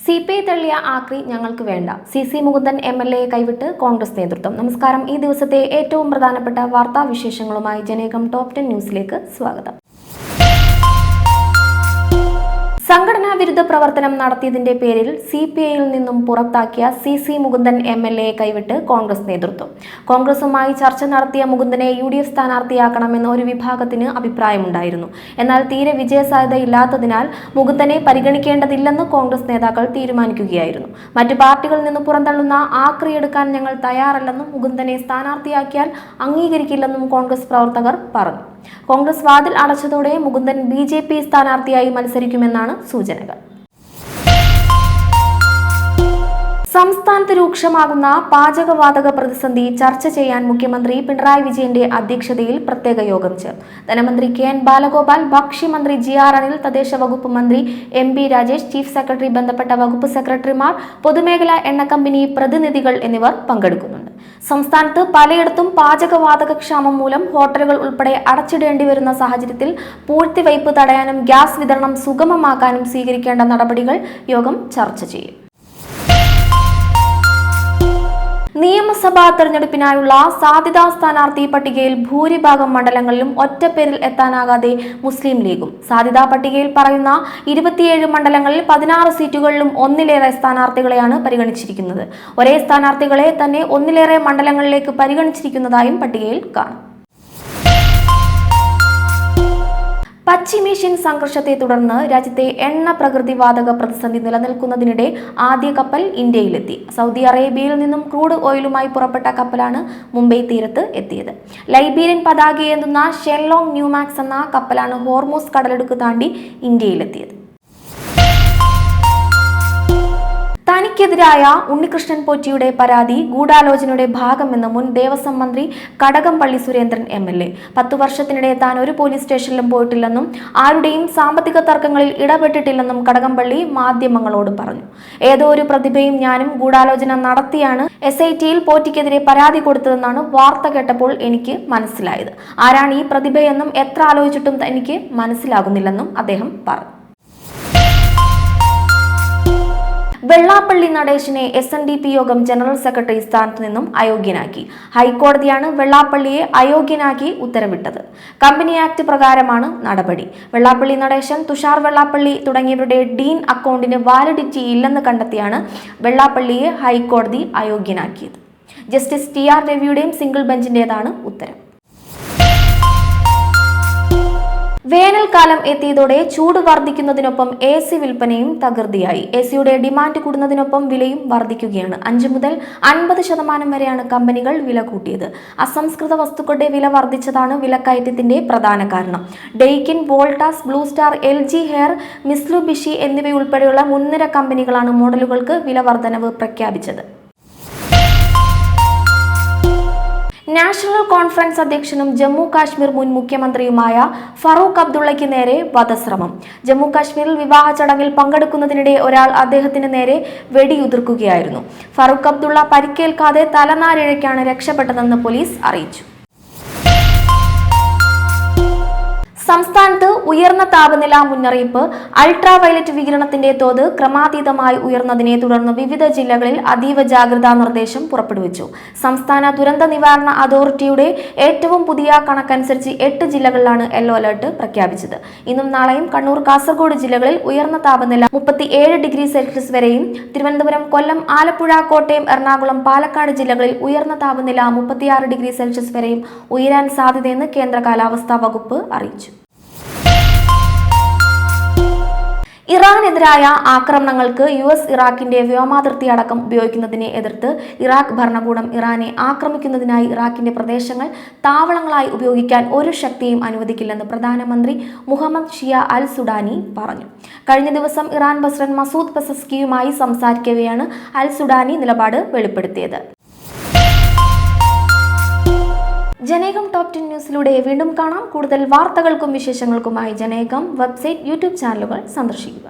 CPI തള്ളിയ ആക്രി ഞങ്ങൾക്ക് വേണ്ട. CC മുകുന്ദൻ MLA കൈവിട്ട് കോൺഗ്രസ് നേതൃത്വം. നമസ്കാരം. ഈ ദിവസത്തെ ഏറ്റവും പ്രധാനപ്പെട്ട വാർത്താ വിശേഷങ്ങളുമായി ജനേകം ടോപ്പ് 10 ന്യൂസിലേക്ക് സ്വാഗതം. സംഘടനാ വിരുദ്ധ പ്രവർത്തനം നടത്തിയതിന്റെ പേരിൽ CPIയിൽ നിന്നും പുറത്താക്കിയ CC മുകുന്ദൻ MLA കൈവിട്ട് കോൺഗ്രസ് നേതൃത്വം. കോൺഗ്രസുമായി ചർച്ച നടത്തിയ മുകുന്ദനെ UDF സ്ഥാനാർത്ഥിയാക്കണമെന്ന ഒരു വിഭാഗത്തിന് അഭിപ്രായമുണ്ടായിരുന്നു. എന്നാൽ തീരെ വിജയസാധ്യതയില്ലാത്തതിനാൽ മുകുന്ദനെ പരിഗണിക്കേണ്ടതില്ലെന്ന് കോൺഗ്രസ് നേതാക്കൾ തീരുമാനിക്കുകയായിരുന്നു. മറ്റു പാർട്ടികളിൽ നിന്ന് പുറന്തള്ളുന്ന ആക്രിയെടുക്കാൻ ഞങ്ങൾ തയ്യാറല്ലെന്നും മുകുന്ദനെ സ്ഥാനാർത്ഥിയാക്കിയാൽ അംഗീകരിക്കില്ലെന്നും കോൺഗ്രസ് പ്രവർത്തകർ പറഞ്ഞു. കോൺഗ്രസ് വാതിൽ അടച്ചതോടെ മുകുന്ദൻ BJP സ്ഥാനാർത്ഥിയായി മത്സരിക്കുമെന്നാണ് സൂചനകൾ. സംസ്ഥാനത്ത് രൂക്ഷമാകുന്ന പാചകവാതക പ്രതിസന്ധി ചർച്ച ചെയ്യാൻ മുഖ്യമന്ത്രി പിണറായി വിജയന്റെ അധ്യക്ഷതയിൽ പ്രത്യേക യോഗം ചേർന്നു. ധനമന്ത്രി KN ബാലഗോപാൽ, ഭക്ഷ്യമന്ത്രി GR അനിൽ, തദ്ദേശ വകുപ്പ് മന്ത്രി MB രാജേഷ്, ചീഫ് സെക്രട്ടറി, ബന്ധപ്പെട്ട വകുപ്പ് സെക്രട്ടറിമാർ, പൊതുമേഖലാ എണ്ണ കമ്പനി പ്രതിനിധികൾ എന്നിവർ പങ്കെടുക്കുന്നുണ്ട്. സംസ്ഥാനത്ത് പലയിടത്തും പാചകവാതക ക്ഷാമം മൂലം ഹോട്ടലുകൾ ഉൾപ്പെടെ അടച്ചിടേണ്ടി വരുന്ന സാഹചര്യത്തിൽ പൂഴ്ത്തിവയ്പ് തടയാനും ഗ്യാസ് വിതരണം സുഗമമാക്കാനും സ്വീകരിക്കേണ്ട നടപടികൾ യോഗം ചർച്ച ചെയ്യും. നിയമസഭാ തെരഞ്ഞെടുപ്പിനായുള്ള സാധ്യതാ സ്ഥാനാർത്ഥി പട്ടികയിൽ ഭൂരിഭാഗം മണ്ഡലങ്ങളിലും ഒറ്റപ്പേരിൽ എത്താനാകാതെ മുസ്ലിം ലീഗും. സാധ്യതാ പട്ടികയിൽ പറയുന്ന 27 മണ്ഡലങ്ങളിൽ 16 സീറ്റുകളിലും ഒന്നിലേറെ സ്ഥാനാർത്ഥികളെയാണ് പരിഗണിച്ചിരിക്കുന്നത്. ഒരേ സ്ഥാനാർത്ഥികളെ തന്നെ ഒന്നിലേറെ മണ്ഡലങ്ങളിലേക്ക് പരിഗണിച്ചിരിക്കുന്നതായും പട്ടികയിൽ കാണാം. പശ്ചിമേഷ്യൻ സംഘർഷത്തെ തുടർന്ന് രാജ്യത്തെ എണ്ണ പ്രകൃതിവാതക പ്രതിസന്ധി നിലനിൽക്കുന്നതിനിടെ ആദ്യ കപ്പൽ ഇന്ത്യയിലെത്തി. സൗദി അറേബ്യയിൽ നിന്നും ക്രൂഡ് ഓയിലുമായി പുറപ്പെട്ട കപ്പലാണ് മുംബൈ തീരത്ത് എത്തിയത്. ലൈബീരിയൻ പതാകയേന്തുന്ന ഷെൻലോങ് ന്യൂമാക്സ് എന്ന കപ്പലാണ് ഹോർമൂസ് കടലിടുക്ക് താണ്ടി ഇന്ത്യയിലെത്തിയത്. തനിക്കെതിരായ ഉണ്ണികൃഷ്ണൻ പോറ്റിയുടെ പരാതി ഗൂഢാലോചനയുടെ ഭാഗമെന്ന് മുൻ ദേവസ്വം മന്ത്രി കടകംപള്ളി സുരേന്ദ്രൻ MLA. 10 വർഷത്തിനിടെ താൻ ഒരു പോലീസ് സ്റ്റേഷനിലും പോയിട്ടില്ലെന്നും ആരുടെയും സാമ്പത്തിക തർക്കങ്ങളിൽ ഇടപെട്ടിട്ടില്ലെന്നും കടകംപള്ളി മാധ്യമങ്ങളോട് പറഞ്ഞു. ഏതോ ഒരു പ്രതിഭയും ഞാനും ഗൂഢാലോചന നടത്തിയാണ് SITയിൽ പോറ്റിക്കെതിരെ പരാതി കൊടുത്തതെന്നാണ് വാർത്ത കേട്ടപ്പോൾ എനിക്ക് മനസ്സിലായത്. ആരാണ് ഈ പ്രതിഭയെന്നും എത്ര ആലോചിച്ചിട്ടും എനിക്ക് മനസ്സിലാകുന്നില്ലെന്നും അദ്ദേഹം പറഞ്ഞു. വെള്ളാപ്പള്ളി നടേശനെ SNDP യോഗം ജനറൽ സെക്രട്ടറി സ്ഥാനത്തു നിന്നും അയോഗ്യനാക്കി. ഹൈക്കോടതിയാണ് വെള്ളാപ്പള്ളിയെ അയോഗ്യനാക്കി ഉത്തരവിട്ടത്. കമ്പനി ആക്ട് പ്രകാരമാണ് നടപടി. വെള്ളാപ്പള്ളി നടേശൻ, തുഷാർ വെള്ളാപ്പള്ളി തുടങ്ങിയവരുടെ ഡീൻ അക്കൗണ്ടിന് വാലിഡിറ്റി ഇല്ലെന്ന് കണ്ടെത്തിയാണ് വെള്ളാപ്പള്ളിയെ ഹൈക്കോടതി അയോഗ്യനാക്കിയത്. ജസ്റ്റിസ് TR രവിയുടെയും സിംഗിൾ ബെഞ്ചിന്റേതാണ് ഉത്തരവ്. വേനൽക്കാലം എത്തിയതോടെ ചൂട് വർദ്ധിക്കുന്നതിനൊപ്പം AC വിൽപ്പനയും തകൃതിയായി. ACയുടെ ഡിമാൻഡ് കൂടുന്നതിനൊപ്പം വിലയും വർദ്ധിക്കുകയാണ്. 5 മുതൽ 50% വരെയാണ് കമ്പനികൾ വില കൂട്ടിയത്. അസംസ്കൃത വസ്തുക്കളുടെ വില വർദ്ധിച്ചതാണ് വിലക്കയറ്റത്തിന്റെ പ്രധാന കാരണം. Daikin, Voltas, Blue Star, LG Haier, Mitsubishi എന്നിവയുൾപ്പെടെയുള്ള മുൻനിര കമ്പനികളാണ് മോഡലുകൾക്ക് വില വർധനവ് പ്രഖ്യാപിച്ചത്. നാഷണൽ കോൺഫറൻസ് അധ്യക്ഷനും ജമ്മു കാശ്മീർ മുൻ മുഖ്യമന്ത്രിയുമായ ഫറൂഖ് അബ്ദുള്ളയ്ക്ക് നേരെ വധശ്രമം. ജമ്മു കാശ്മീരിൽ വിവാഹ ചടങ്ങിൽ പങ്കെടുക്കുന്നതിനിടെ ഒരാൾ അദ്ദേഹത്തിന് നേരെ വെടിയുതിർക്കുകയായിരുന്നു. ഫറൂഖ് അബ്ദുള്ള പരിക്കേൽക്കാതെ തലനാരിഴയ്ക്കാണ് രക്ഷപ്പെട്ടതെന്ന് പോലീസ് അറിയിച്ചു. സംസ്ഥാനത്ത് ഉയർന്ന താപനില മുന്നറിയിപ്പ്. അൾട്രാ വയലറ്റ് വികിരണത്തിന്റെ തോത് ക്രമാതീതമായി ഉയർന്നതിനെ തുടർന്ന് വിവിധ ജില്ലകളിൽ അതീവ ജാഗ്രതാ നിർദ്ദേശം പുറപ്പെടുവിച്ചു. സംസ്ഥാന ദുരന്ത നിവാരണ അതോറിറ്റിയുടെ ഏറ്റവും പുതിയ കണക്കനുസരിച്ച് 8 ജില്ലകളിലാണ് യെല്ലോ അലർട്ട് പ്രഖ്യാപിച്ചത്. ഇന്നും നാളെയും കണ്ണൂർ, കാസർഗോഡ് ജില്ലകളിൽ ഉയർന്ന താപനില 37 ഡിഗ്രി സെൽഷ്യസ് വരെയും, തിരുവനന്തപുരം, കൊല്ലം, ആലപ്പുഴ, കോട്ടയം, എറണാകുളം, പാലക്കാട് ജില്ലകളിൽ ഉയർന്ന താപനില 36 ഡിഗ്രി സെൽഷ്യസ് വരെയും ഉയരാൻ സാധ്യതയെന്ന് കേന്ദ്ര കാലാവസ്ഥാ വകുപ്പ് അറിയിച്ചു. ഇറാനെതിരായ ആക്രമണങ്ങൾക്ക് US ഇറാഖിന്റെ വ്യോമാതിർത്തി അടക്കം ഉപയോഗിക്കുന്നതിനെ എതിർത്ത് ഇറാഖ് ഭരണകൂടം ഇറാനെ ആക്രമിക്കുന്നതിനായി ഇറാഖിന്റെ പ്രദേശങ്ങൾ താവളങ്ങളായി ഉപയോഗിക്കാൻ ഒരു ശക്തിയും അനുവദിക്കില്ലെന്ന് പ്രധാനമന്ത്രി മുഹമ്മദ് ഷിയ അൽ സുഡാനി പറഞ്ഞു. കഴിഞ്ഞ ദിവസം ഇറാൻ പ്രസിഡന്റ് മസൂദ് പെസസ്കിയുമായി സംസാരിക്കവെയാണ് അൽ സുഡാനി നിലപാട് വെളിപ്പെടുത്തിയത്. ജനേകം ടോപ്പ് 10 ന്യൂസിലൂടെ വീണ്ടും കാണാം. കൂടുതൽ വാർത്തകൾക്കും വിശേഷങ്ങൾക്കുമായി ജനേകം വെബ്സൈറ്റ്, YouTube ചാനലുകൾ സന്ദർശിക്കുക.